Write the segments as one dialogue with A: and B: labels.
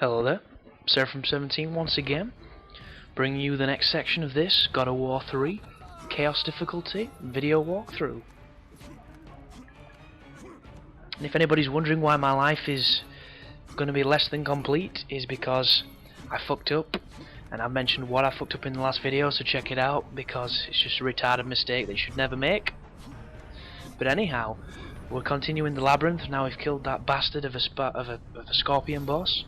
A: Hello there, Cerberus once again, bringing you the next section of this God of War 3 Chaos Difficulty video walkthrough. And if anybody's wondering why my life is going to be less than complete, is because I fucked up, and I've mentioned what I fucked up in the last video, so check it out, because it's just a retarded mistake that you should never make. But anyhow, we're continuing the Labyrinth. Now we've killed that bastard of a scorpion boss.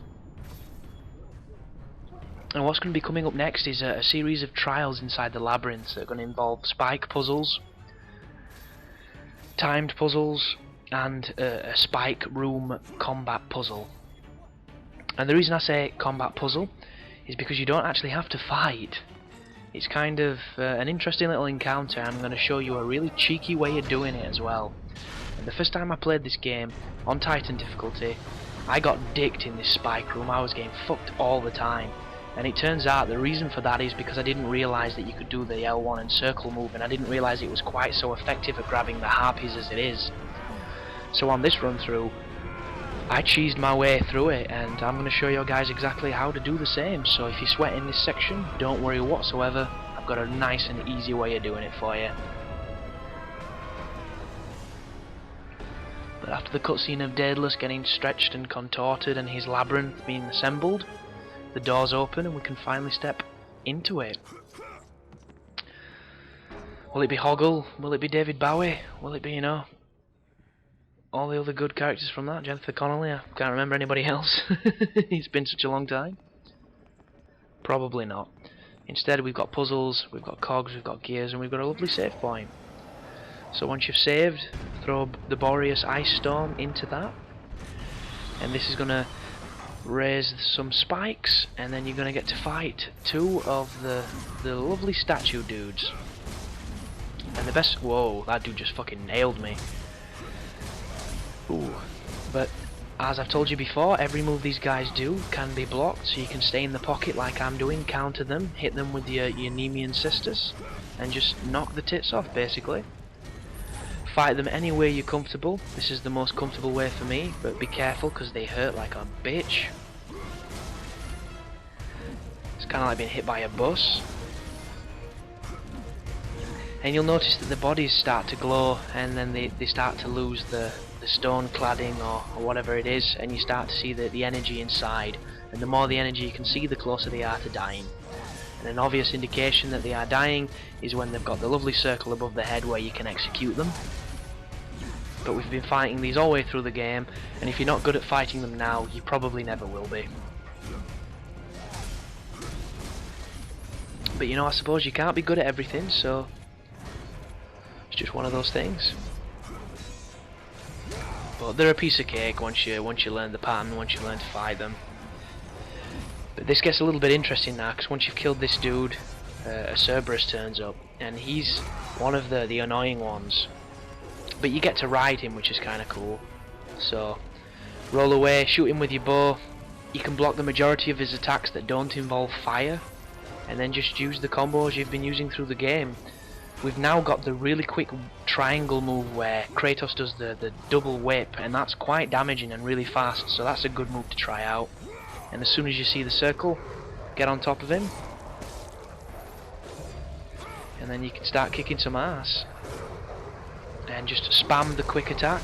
A: And what's going to be coming up next is a series of trials inside the Labyrinth that are going to involve spike puzzles, timed puzzles, and a spike room combat puzzle. And the reason I say combat puzzle is because you don't actually have to fight. It's kind of an interesting little encounter. I'm going to show you a really cheeky way of doing it as well. And the first time I played this game on Titan difficulty, I got dicked in this spike room. I was getting fucked all the time. And it turns out the reason for that is because I didn't realise that you could do the L1 and circle move, and I didn't realise it was quite so effective at grabbing the harpies as it is. So on this run through, I cheesed my way through it, and I'm going to show you guys exactly how to do the same. So if you sweat in this section, don't worry whatsoever. I've got a nice and easy way of doing it for you. But after the cutscene of Daedalus getting stretched and contorted and his labyrinth being assembled, the doors open and we can finally step into it. Will it be Hoggle? Will it be David Bowie? Will it be, you know, all the other good characters from that? Jennifer Connelly? I can't remember anybody else. It's been such a long time. Probably not. Instead we've got puzzles, we've got cogs, we've got gears, and we've got a lovely save point. So once you've saved, throw the Boreas Ice Storm into that, and this is going to raise some spikes, and then you're going to get to fight two of the lovely statue dudes. And the best... Whoa, that dude just fucking nailed me. Ooh. But as I've told you before, every move these guys do can be blocked, so you can stay in the pocket like I'm doing, counter them, hit them with your Nemean sisters, and just knock the tits off basically. Fight them any way you're comfortable. This is the most comfortable way for me, but be careful because they hurt like a bitch. It's kind of like being hit by a bus. And you'll notice that the bodies start to glow, and then they start to lose the stone cladding or whatever it is, and you start to see the energy inside. And the more the energy you can see, the closer they are to dying. And an obvious indication that they are dying is when they've got the lovely circle above the head where you can execute them. But we've been fighting these all the way through the game, and if you're not good at fighting them now, you probably never will be. But you know, I suppose you can't be good at everything, so it's just one of those things. But they're a piece of cake once you learn the pattern, once you learn to fight them. But this gets a little bit interesting now, because once you've killed this dude, a Cerberus turns up, and he's one of the annoying ones. But you get to ride him, which is kind of cool. So roll away, shoot him with your bow. You can block the majority of his attacks that don't involve fire, and then just use the combos you've been using through the game. We've now got the really quick triangle move where Kratos does the double whip, and that's quite damaging and really fast, so that's a good move to try out. And as soon as you see the circle, get on top of him, and then you can start kicking some ass. And just spam the quick attack.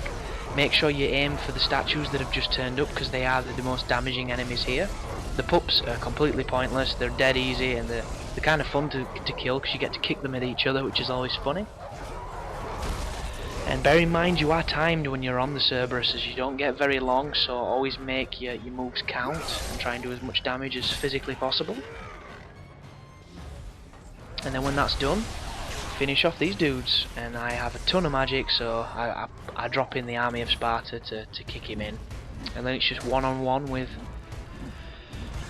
A: Make sure you aim for the statues that have just turned up, because they are the most damaging enemies here. The pups are completely pointless, they're dead easy, and they're kind of fun to kill because you get to kick them at each other, which is always funny. And bear in mind you are timed when you're on the Cerberus, as you don't get very long, so always make your moves count and try and do as much damage as physically possible. And then when that's done, finish off these dudes, and I have a ton of magic, so I drop in the army of Sparta to kick him in, and then it's just one-on-one with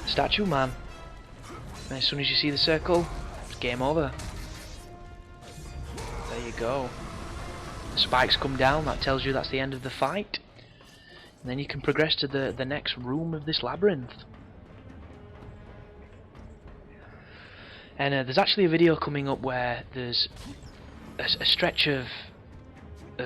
A: Statue Man. And as soon as you see the circle, it's game over. There you go. The spikes come down, that tells you that's the end of the fight, and then you can progress to the next room of this labyrinth. And there's actually a video coming up where there's a stretch of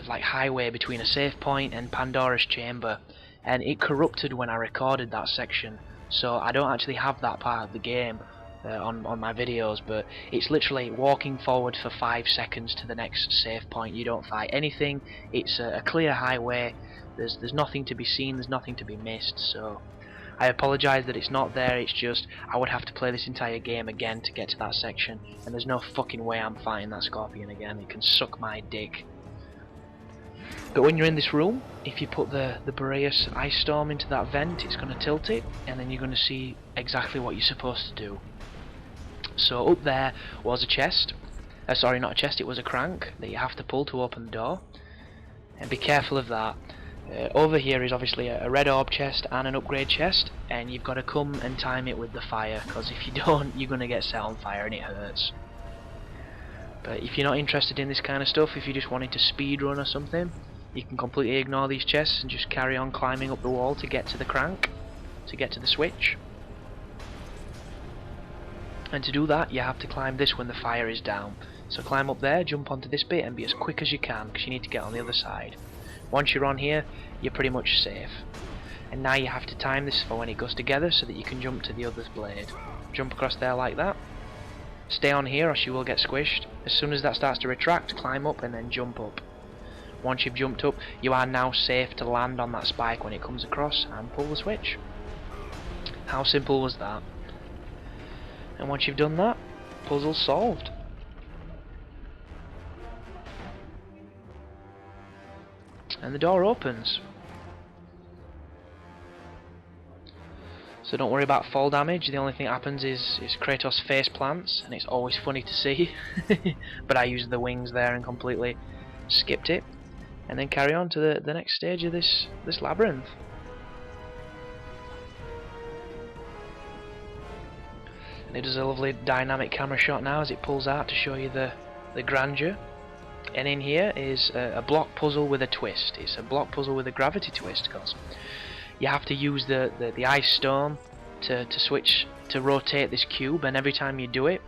A: like highway between a save point and Pandora's chamber, and it corrupted when I recorded that section, so I don't actually have that part of the game on my videos, but it's literally walking forward for 5 seconds to the next safe point. You don't fight anything, it's a clear highway, there's nothing to be seen, there's nothing to be missed, so I apologise that it's not there. It's just I would have to play this entire game again to get to that section, and there's no fucking way I'm fighting that scorpion again. It can suck my dick. But when you're in this room, if you put the Boreas ice storm into that vent, it's going to tilt it, and then you're going to see exactly what you're supposed to do. So up there was a chest. Sorry, not a chest, it was a crank that you have to pull to open the door, and be careful of that. Over here is obviously a red orb chest and an upgrade chest, and you've got to come and time it with the fire, because if you don't, you're going to get set on fire and it hurts. But if you're not interested in this kind of stuff, if you just wanted to speedrun or something, you can completely ignore these chests and just carry on climbing up the wall to get to the crank, to get to the switch. And to do that, you have to climb this when the fire is down. So climb up there, jump onto this bit, and be as quick as you can, because you need to get on the other side. Once you're on here, you're pretty much safe. And now you have to time this for when it goes together so that you can jump to the other's blade. Jump across there like that. Stay on here or you will get squished. As soon as that starts to retract, climb up and then jump up. Once you've jumped up, you are now safe to land on that spike when it comes across and pull the switch. How simple was that? And once you've done that, puzzle solved. And the door opens. So don't worry about fall damage. The only thing that happens is Kratos face plants, and it's always funny to see. But I used the wings there and completely skipped it, and then carry on to the next stage of this labyrinth. And it does a lovely dynamic camera shot now as it pulls out to show you the grandeur. And in here is a block puzzle with a twist. It's a block puzzle with a gravity twist, because you have to use the ice storm to switch to rotate this cube, and every time you do it,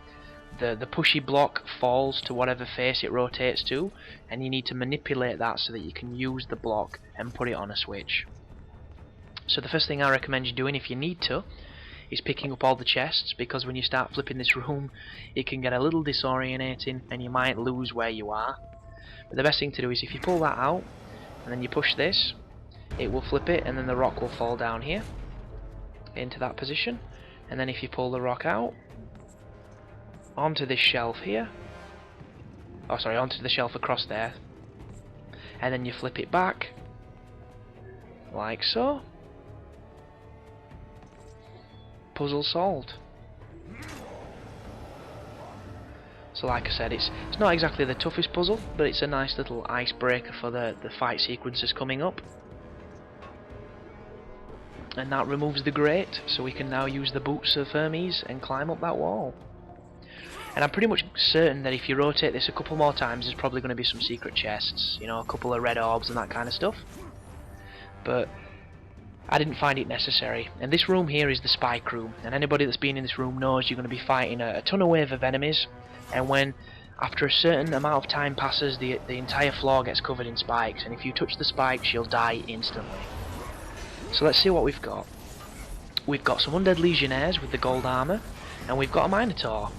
A: the pushy block falls to whatever face it rotates to, and you need to manipulate that so that you can use the block and put it on a switch. So the first thing I recommend you doing, if you need to, is picking up all the chests, because when you start flipping this room, it can get a little disorientating and you might lose where you are. But the best thing to do is if you pull that out and then you push this, it will flip it, and then the rock will fall down here into that position. And then if you pull the rock out onto this shelf here, oh sorry, onto the shelf across there, and then you flip it back like so, puzzle solved. So like I said, it's not exactly the toughest puzzle, but it's a nice little icebreaker for the fight sequences coming up. And that removes the grate, so we can now use the boots of Hermes and climb up that wall. And I'm pretty much certain that if you rotate this a couple more times, there's probably going to be some secret chests, you know, a couple of red orbs and that kind of stuff. But I didn't find it necessary. And this room here is the spike room, and anybody that's been in this room knows you're going to be fighting a ton of wave of enemies, and when after a certain amount of time passes, the entire floor gets covered in spikes, and if you touch the spikes you'll die instantly. So let's see what we've got. We've got some undead legionnaires with the gold armor, and we've got a minotaur.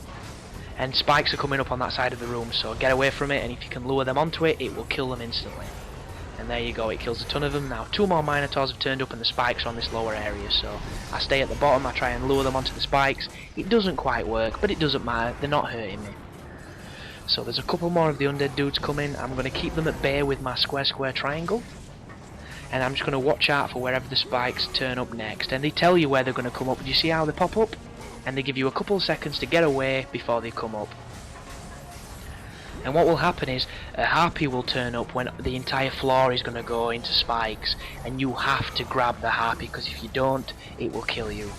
A: And spikes are coming up on that side of the room, so get away from it, and if you can lure them onto it, it will kill them instantly. And there you go, it kills a ton of them. Now 2 more minotaurs have turned up and the spikes are on this lower area, so I stay at the bottom, I try and lure them onto the spikes. It doesn't quite work, but it doesn't matter, they're not hurting me. So there's a couple more of the undead dudes coming. I'm going to keep them at bay with my square triangle, and I'm just going to watch out for wherever the spikes turn up next. And they tell you where they're going to come up. Do you see how they pop up? And they give you a couple of seconds to get away before they come up. And what will happen is a harpy will turn up when the entire floor is going to go into spikes, and you have to grab the harpy, because if you don't, it will kill you.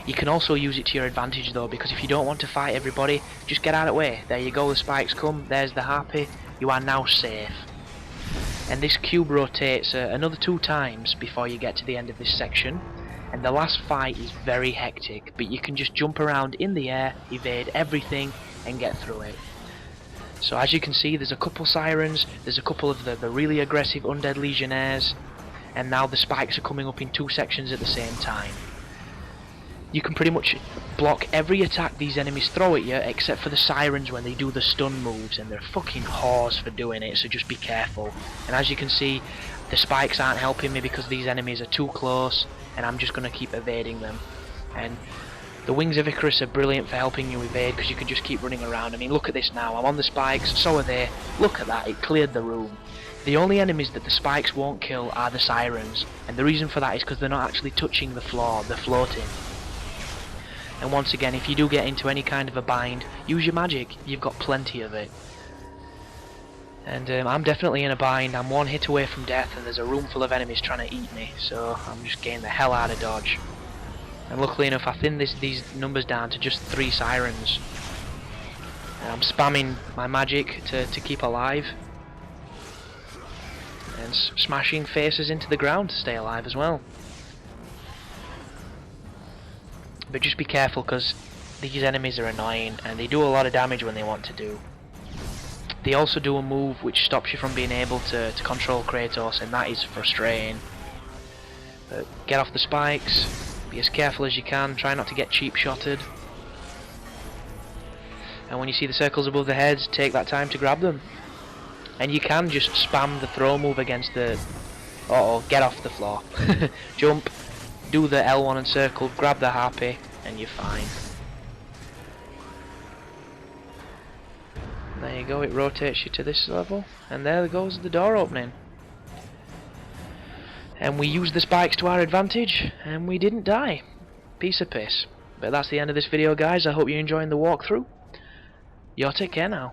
A: You can also use it to your advantage though, because if you don't want to fight everybody, just get out of the way. There you go, the spikes come, there's the harpy, you are now safe. And this cube rotates another 2 times before you get to the end of this section, and the last fight is very hectic, but you can just jump around in the air, evade everything and get through it. So as you can see, there's a couple sirens, there's a couple of the really aggressive undead legionnaires, and now the spikes are coming up in 2 sections at the same time. you can pretty much block every attack these enemies throw at you, except for the sirens when they do the stun moves, and they're fucking whores for doing it, so just be careful. And as you can see, the spikes aren't helping me because these enemies are too close, and I'm just going to keep evading them. And the Wings of Icarus are brilliant for helping you evade, because you can just keep running around. I mean, look at this now, I'm on the spikes, so are they. Look at that, it cleared the room. The only enemies that the spikes won't kill are the sirens, and the reason for that is because they're not actually touching the floor, they're floating. And once again, if you do get into any kind of a bind, use your magic, you've got plenty of it. And I'm definitely in a bind, I'm one hit away from death, and there's a room full of enemies trying to eat me, so I'm just getting the hell out of dodge. And luckily enough, I thinned these numbers down to just 3 sirens. And I'm spamming my magic to keep alive. And smashing faces into the ground to stay alive as well. But just be careful, because these enemies are annoying and they do a lot of damage when they want to do. They also do a move which stops you from being able to control Kratos, and that is frustrating. But get off the spikes, be as careful as you can, try not to get cheap shotted. And when you see the circles above the heads, take that time to grab them. And you can just spam the throw move against the... get off the floor. Jump, do the L1 and circle, grab the harpy, and you're fine. There you go, it rotates you to this level, and there goes the door opening. And we used the spikes to our advantage, and we didn't die. Piece of piss. But that's the end of this video, guys. I hope you're enjoying the walkthrough. You take care now.